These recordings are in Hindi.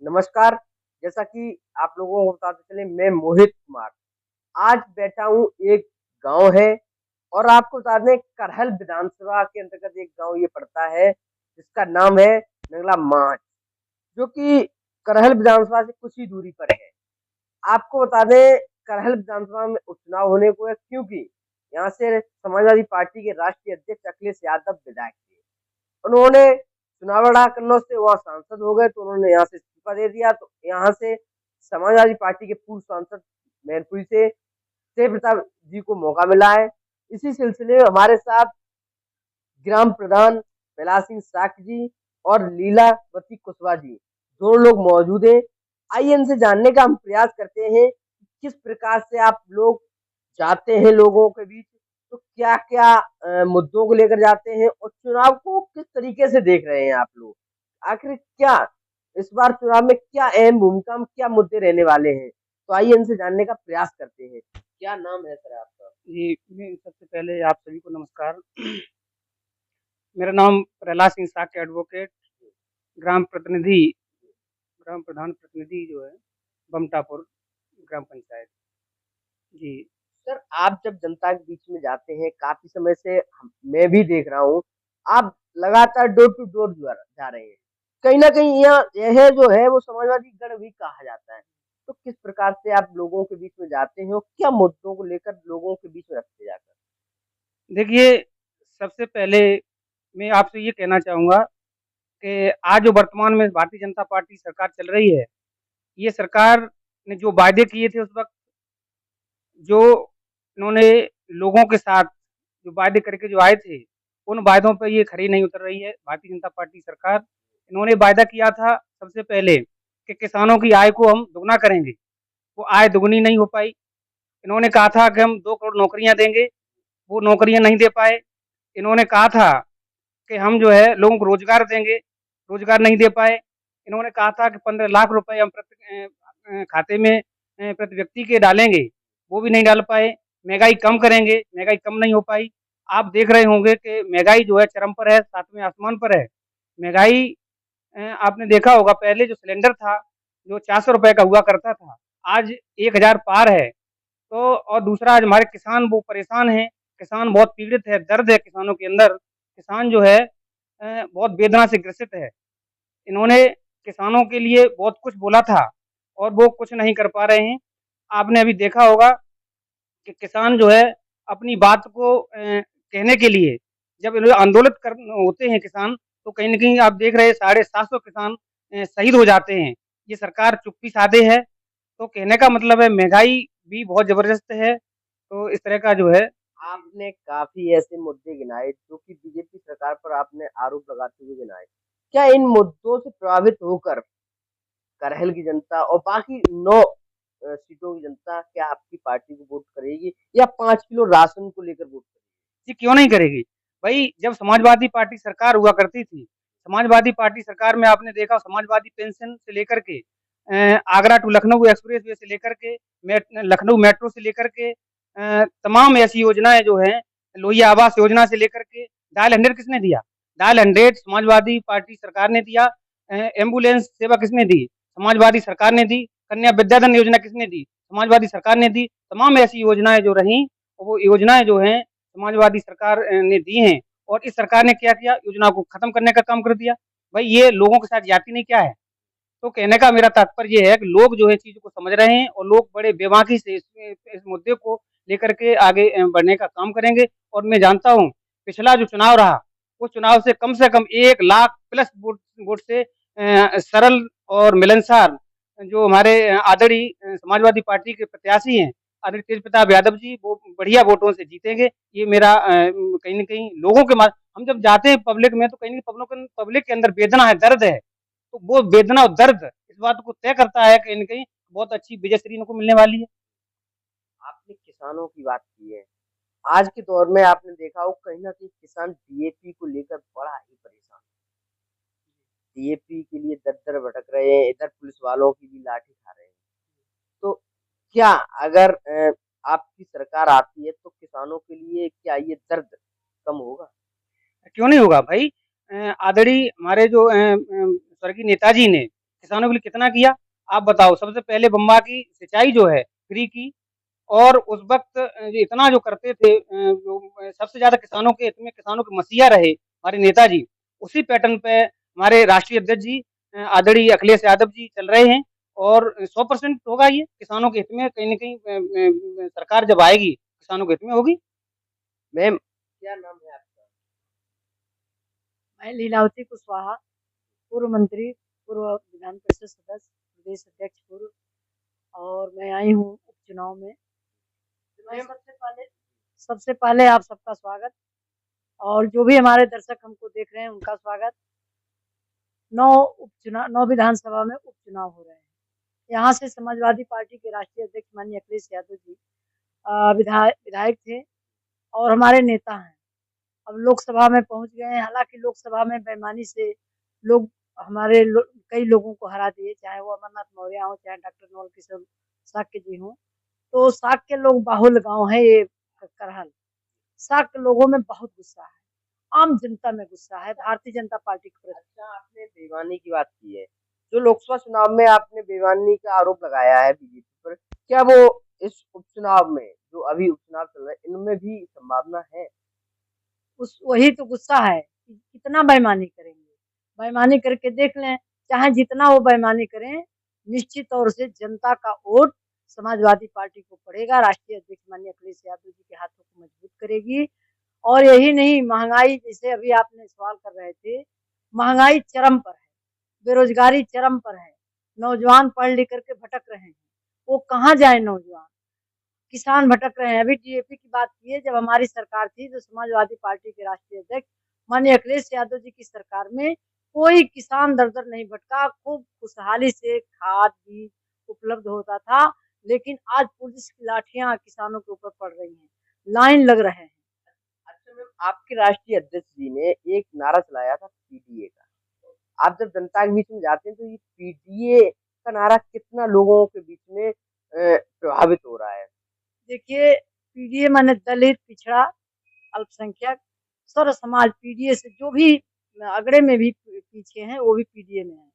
नमस्कार। जैसा कि आप लोगों को बताते चले, मैं मोहित कुमार आज बैठा हूँ एक गांव है और आपको बता दें करहल विधानसभा के अंतर्गत एक गांव ये पड़ता है जिसका नाम है नंगला माच, जो कि करहल विधानसभा से कुछ ही दूरी पर है। आपको बता दें करहल विधानसभा में उपचुनाव होने को है, क्योंकि यहाँ से समाजवादी पार्टी के राष्ट्रीय अध्यक्ष अखिलेश यादव विधायक थे। उन्होंने चुनाव लड़ा कन्नौज से, वहाँ सांसद हो गए तो उन्होंने यहाँ से इस्तीफा दे दिया। तो यहाँ से समाजवादी पार्टी के पूर्व सांसद मैनपुरी से देव प्रताप जी को मौका मिला है। इसी सिलसिले में हमारे साथ ग्राम प्रधान कैलाश सिंह साक्य जी और लीलावती कुशवाहा जी दोनों लोग मौजूद हैं। आइए इनसे जानने का हम प्रयास करते हैं कि किस प्रकार से आप लोग जाते हैं लोगों के बीच, तो क्या क्या मुद्दों को लेकर जाते हैं और चुनाव को किस तरीके से देख रहे हैं आप लोग। आखिर क्या इस बार चुनाव में क्या अहम भूमिका में क्या मुद्दे रहने वाले हैं, तो आइए इनसे जानने का प्रयास करते हैं। क्या नाम है सर आपका? जी, मैं सबसे पहले आप सभी को नमस्कार। मेरा नाम प्रहलाद सिंह साक्य एडवोकेट, ग्राम प्रतिनिधि ग्राम प्रधान प्रतिनिधि जो है बमटापुर ग्राम पंचायत। जी, सर, आप जब जनता के बीच में जाते हैं, काफी समय से मैं भी देख रहा हूँ, आप लगातार डोर टू डोर जा रहे हैं। कहीं ना कहीं यह जो है वो समाजवादी गढ़ भी कहा जाता है। तो किस प्रकार से आप लोगों के बीच में जाते हैं और क्या मुद्दों को लेकर लोगों के बीच में रखते जाकर? देखिए, सबसे पहले मैं आपसे ये कहना चाहूँगा कि आज जो वर्तमान में भारतीय जनता पार्टी सरकार चल रही है, ये सरकार ने जो वायदे किए थे उस वक़्त, जो इन्होंने लोगों के साथ जो वायदे करके जो आए थे, उन वायदों पे ये खरी नहीं उतर रही है भारतीय जनता पार्टी सरकार। इन्होंने वायदा किया था सबसे पहले कि किसानों की आय को हम दुगना करेंगे, वो आय दुगनी नहीं हो पाई। इन्होंने कहा था कि हम 2 करोड़ नौकरियाँ देंगे, वो नौकरियाँ नहीं दे पाए। इन्होंने कहा था कि हम जो है लोगों को रोज़गार देंगे, रोज़गार नहीं दे पाए। इन्होंने कहा था कि 15 लाख रुपए हम खाते में प्रति व्यक्ति के डालेंगे, वो भी नहीं डाल पाए। महँगाई कम करेंगे, महँगाई कम नहीं हो पाई। आप देख रहे होंगे कि महँगाई जो है चरम पर है, 7वें आसमान पर है। महँगाई आपने देखा होगा पहले जो सिलेंडर था, जो ₹400 का हुआ करता था, आज 1000 पार है। तो और दूसरा आज हमारे किसान वो परेशान हैं, किसान बहुत पीड़ित है, दर्द है किसानों के अंदर। किसान जो है बहुत वेदना से ग्रसित है। इन्होंने किसानों के लिए बहुत कुछ बोला था और वो कुछ नहीं कर पा रहे हैं। आपने अभी देखा होगा कि किसान जो है अपनी बात को कहने के लिए जब इन्हें आंदोलित कर होते हैं किसान, तो कहीं न कहीं आप देख रहे हैं 750 किसान शहीद हो जाते हैं। ये सरकार चुप्पी साधे है, तो कहने का मतलब है महँगाई भी बहुत ज़बरदस्त है, तो इस तरह का जो है। आपने काफी ऐसे मुद्दे गिनाए जो कि बीजेपी सरकार पर आपने आरोप लगाते हुए गिनाए। क्या इन मुद्दों से प्रभावित होकर करहल की जनता और बाकी 9 सीटों की जनता क्या आपकी पार्टी को वोट करेगी या 5 किलो राशन को लेकर वोट करेगी? जी, क्यों नहीं करेगी? भई जब समाजवादी पार्टी सरकार हुआ करती थी, समाजवादी पार्टी सरकार में आपने देखा समाजवादी पेंशन से लेकर के Agra to Lucknow expressway से लेकर के लखनऊ मेट्रो से लेकर के तमाम ऐसी योजनाएँ जो हैं, लोहिया आवास योजना से लेकर के डायल 100 किसने दिया? डायल 100 समाजवादी पार्टी सरकार ने दिया। एम्बुलेंस सेवा किसने दी? समाजवादी सरकार ने दी। कन्या विद्याधन योजना किसने दी? समाजवादी सरकार ने दी। तमाम ऐसी योजनाएँ जो रहीं, वो योजनाएँ जो हैं समाजवादी सरकार ने दी हैं और इस सरकार ने क्या किया? योजना को खत्म करने का काम कर दिया। भाई ये लोगों के साथ जाति नहीं क्या है? तो कहने का मेरा तात्पर्य ये है कि लोग जो है चीज़ को समझ रहे हैं और लोग बड़े बेबाकी से इस मुद्दे को लेकर के आगे बढ़ने का काम करेंगे और मैं जानता हूँ पिछला जो चुनाव रहा, उस चुनाव से कम 1 लाख प्लस वोट वोट से सरल और मिलनसार जो हमारे आदरणीय समाजवादी पार्टी के प्रत्याशी हैं, आदरणीय तेज प्रताप यादव जी, वो बढ़िया वोटों से जीतेंगे। ये मेरा कहीं न कहीं लोगों के मा हम जब जाते हैं पब्लिक में तो कहीं न कहीं पब्लिक के अंदर वेदना है, दर्द है। तो वो वेदना और दर्द इस बात को तय करता है कहीं न कहीं बहुत अच्छी विजयश्री इनको मिलने वाली है। आपने किसानों की बात की है। आज के दौर में आपने देखा हो कहीं न कहीं किसान डीएपी को लेकर बड़ा ही परेशान है। डीएपी के लिए दर-दर भटक रहे हैं, इधर पुलिस वालों की भी लाठी खा रहे हैं। तो क्या अगर आपकी सरकार आती है तो किसानों के लिए क्या ये दर्द कम होगा? क्यों नहीं होगा भाई? आदरणीय हमारे जो स्वर्गीय नेताजी ने किसानों के लिए कितना किया आप बताओ। सबसे पहले बम्बा की सिंचाई जो है फ्री की, और उस वक्त इतना जो करते थे, सबसे ज्यादा किसानों के हित में, किसानों के मसीहा रहे हमारे नेताजी। उसी पैटर्न पे हमारे राष्ट्रीय अध्यक्ष जी आदरणीय अखिलेश यादव जी चल रहे हैं, और 100% होगा ये किसानों के हित में। कहीं ना कहीं सरकार जब आएगी किसानों के हित में होगी। मैम क्या नाम है आपका? मैं लीलावती कुशवाहा, पूर्व मंत्री, पूर्व विधान परिषद सदस्य, प्रदेश अध्यक्ष पूर्व, और मैं आई हूँ उपचुनाव में। मैं सबसे पहले आप सबका स्वागत, और जो भी हमारे दर्शक हमको देख रहे हैं उनका स्वागत। 9 विधानसभा में उपचुनाव हो रहे हैं। यहाँ से समाजवादी पार्टी के राष्ट्रीय अध्यक्ष माननीय अखिलेश यादव जी विधायक थे और हमारे नेता हैं। अब लोकसभा में पहुंच गए हैं। हालांकि लोकसभा में बेईमानी से लोग कई लोगों को हरा दिए, चाहे वो अमरनाथ मौर्य हो, चाहे डॉक्टर नवल किशोर साक्य जी हों। तो साक्य लोग बाहुल गांव है ये करहल। साक्य लोगों में बहुत गुस्सा है, आम जनता में गुस्सा है भारतीय जनता पार्टी के प्रति। अच्छा, आपने बेईमानी की बात की है, जो लोकसभा चुनाव में आपने बेईमानी का आरोप लगाया है बीजेपी पर, क्या वो इस उपचुनाव में, जो अभी उपचुनाव चल रहा है, इनमें भी संभावना है? वही तो गुस्सा है कि कितना बेईमानी करेंगे। बेईमानी करके देख लें, चाहे जितना वो बेईमानी करें, निश्चित तौर से जनता का वोट समाजवादी पार्टी को पड़ेगा। राष्ट्रीय अध्यक्ष माननीय अखिलेश यादव जी के हाथों को मजबूत करेगी। और यही नहीं, महंगाई, जैसे अभी आपने सवाल कर रहे थे, महंगाई चरम पर है, बेरोजगारी चरम पर है, नौजवान पढ़ लिख करके भटक रहे हैं। वो कहाँ जाए नौजवान? किसान भटक रहे हैं। अभी डीएपी की बात की है, जब हमारी सरकार थी तो समाजवादी पार्टी के राष्ट्रीय अध्यक्ष माननीय अखिलेश यादव जी की सरकार में कोई किसान दर दर नहीं भटका। खूब खुशहाली से खाद बीज उपलब्ध होता था। लेकिन आज पुलिस की लाठियां किसानों के ऊपर पड़ रही हैं, लाइन लग रहे हैं। अच्छा मैम, आपके राष्ट्रीय अध्यक्ष जी ने एक नारा चलाया था पीडीए का। आप जब जनता के बीच में जाते हैं तो ये पीडीए का नारा कितना लोगों के बीच में प्रभावित हो रहा है? देखिए, पीडीए माने दलित, पिछड़ा, अल्पसंख्यक, सर्व समाज पीडीए से जो भी अगड़े में भी पीछे हैं वो भी पीडीए में है।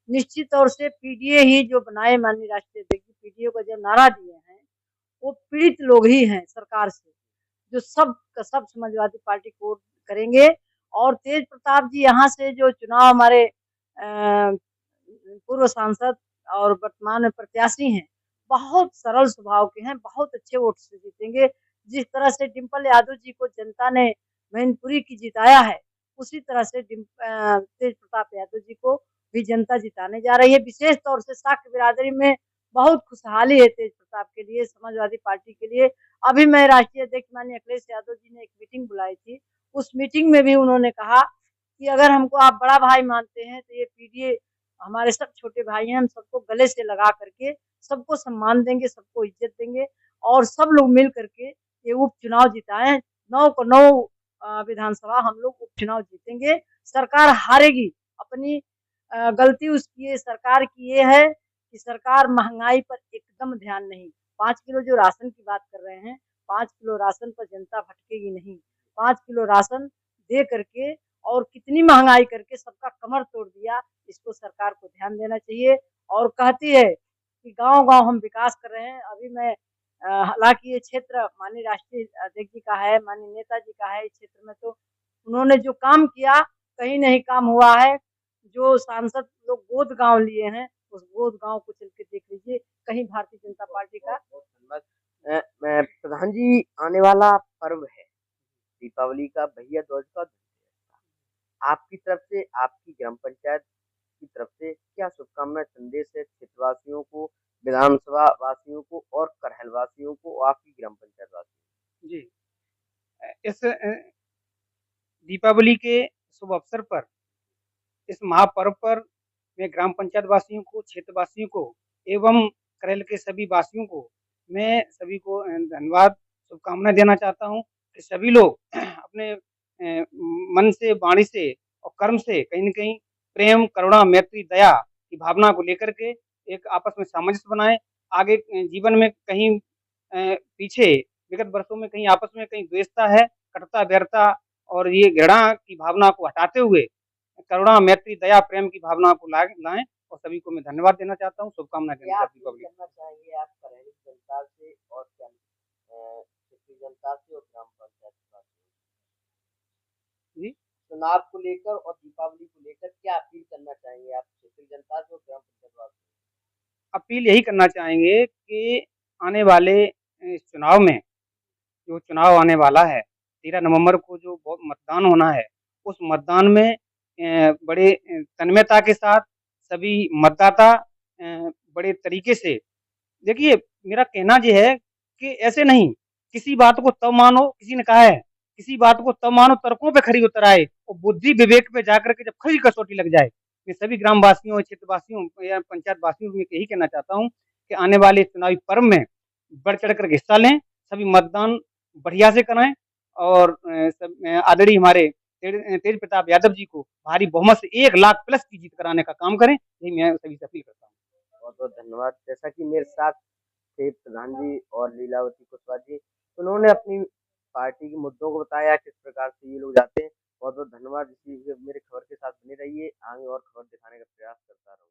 निश्चित तौर से पीडीए ही जो बनाए माननीय राष्ट्रीय अध्यक्ष पीडीए को जो नारा दिए हैं वो पीड़ित लोग ही हैं सरकार से, जो सब का सब समाजवादी पार्टी को करेंगे। और तेज प्रताप जी यहाँ से जो चुनाव हमारे पूर्व सांसद और वर्तमान में प्रत्याशी हैं, बहुत सरल स्वभाव के हैं, बहुत अच्छे वोट से जीतेंगे। जिस तरह से डिम्पल यादव जी को जनता ने मैनपुरी की जिताया है, उसी तरह से तेज प्रताप यादव जी को भी जनता जिताने जा रही है। विशेष तौर से साक्य बिरादरी में बहुत खुशहाली है तेज प्रताप के लिए, समाजवादी पार्टी के लिए। अभी मैं राष्ट्रीय अध्यक्ष माननीय अखिलेश यादव जी ने एक मीटिंग बुलाई थी, उस मीटिंग में भी उन्होंने कहा कि अगर हमको आप बड़ा भाई मानते हैं तो ये पीडीए हमारे सब छोटे भाई हैं, हम सबको गले से लगा करके सबको सम्मान देंगे, सबको इज्जत देंगे, और सब लोग मिल करके ये उपचुनाव जिताएं। 9 को 9 विधानसभा हम लोग उपचुनाव जीतेंगे। सरकार हारेगी। अपनी गलती उसकी है, सरकार की ये है कि सरकार महंगाई पर एकदम ध्यान नहीं। 5 किलो जो राशन की बात कर रहे हैं, 5 किलो राशन पर जनता भटकेगी नहीं। 5 किलो राशन दे करके और कितनी महंगाई करके सबका कमर तोड़ दिया, इसको सरकार को ध्यान देना चाहिए। और कहती है कि गांव-गांव हम विकास कर रहे हैं। अभी मैं हालांकि ये क्षेत्र माननीय राष्ट्रीय अध्यक्ष जी का है, माननीय नेताजी का है। इस क्षेत्र में तो उन्होंने जो काम किया, कहीं नहीं काम हुआ है। जो सांसद लोग गोद गाँव लिए हैं, उस गोद गाँव को चल के देख लीजिए, कहीं भारतीय जनता पार्टी का। बहुत धन्यवाद। मैं प्रधान जी, आने वाला पर्व है दीपावली का, भैया दूज का। आपकी तरफ से, आपकी ग्राम पंचायत की तरफ से क्या शुभकामनाएं, संदेश है क्षेत्रवासियों को, विधानसभा वासियों को और करहल वासियों को, आपकी ग्राम पंचायत वासियों जी, इस दीपावली के शुभ अवसर पर, इस महापर्व पर मैं ग्राम पंचायत वासियों को, क्षेत्रवासियों को एवं करेल के सभी वासियों को, मैं सभी को धन्यवाद, शुभकामनाएं देना चाहता हूं कि सभी लोग अपने मन से, वाणी से और कर्म से कहीं न कहीं प्रेम, करुणा, मैत्री, दया की भावना को लेकर के एक आपस में सामंजस्य बनाएँ। आगे जीवन में कहीं पीछे विगत वर्षों में कहीं आपस में कहीं द्वेषता है, कटुता, वैरता और ये घृणा की भावना को हटाते हुए करुणा, मैत्री, दया, प्रेम की भावना को लाएँ और सभी को मैं धन्यवाद देना चाहता हूँ, शुभकामनाएँ देना क्या चाहता हूँ अपील पब्लिक। करना चाहेंगे आप करेली जनता से और क्षेत्रीय जनता से और ग्राम पंचायत वासियों से? जी। चुनाव को लेकर और दीपावली को लेकर क्या अपील करना चाहेंगे आप क्षेत्रीय जनता से और ग्राम पंचायत वासियों से? अपील यही करना चाहेंगे कि आने वाले इस चुनाव में, जो चुनाव आने वाला है, 13 नवंबर को जो मतदान होना है, उस मतदान में बड़े तन्मयता के साथ सभी मतदाता बड़े तरीके से, देखिए मेरा कहना ये है कि ऐसे नहीं, किसी बात को तब मानो, किसी ने कहा है, किसी बात को तब मानो तर्कों पे खरी उतर आए और बुद्धि विवेक पे जाकर के जब खरी कसौटी लग जाए। मैं सभी ग्रामवासियों, क्षेत्रवासियों या पंचायत वासियों में यही कहना चाहता हूँ कि आने वाले चुनावी पर्व में बढ़-चढ़ कर के हिस्सा लें, सभी मतदान बढ़िया से कराएँ और आदरणीय हमारे तेज प्रताप यादव जी को भारी बहुमत से 1 लाख प्लस की जीत कराने का काम करें, यही मैं सभी से अपील करता हूँ। बहुत-बहुत धन्यवाद। जैसा कि मेरे साथ थे प्रधान जी और लीलावती कुशवाहा जी, उन्होंने अपनी पार्टी के मुद्दों को बताया, किस प्रकार से ये लोग जाते हैं। बहुत-बहुत धन्यवाद। इसी मेरे खबर के साथ बने रहिए, आगे और खबर दिखाने का प्रयास करता रहूँगा।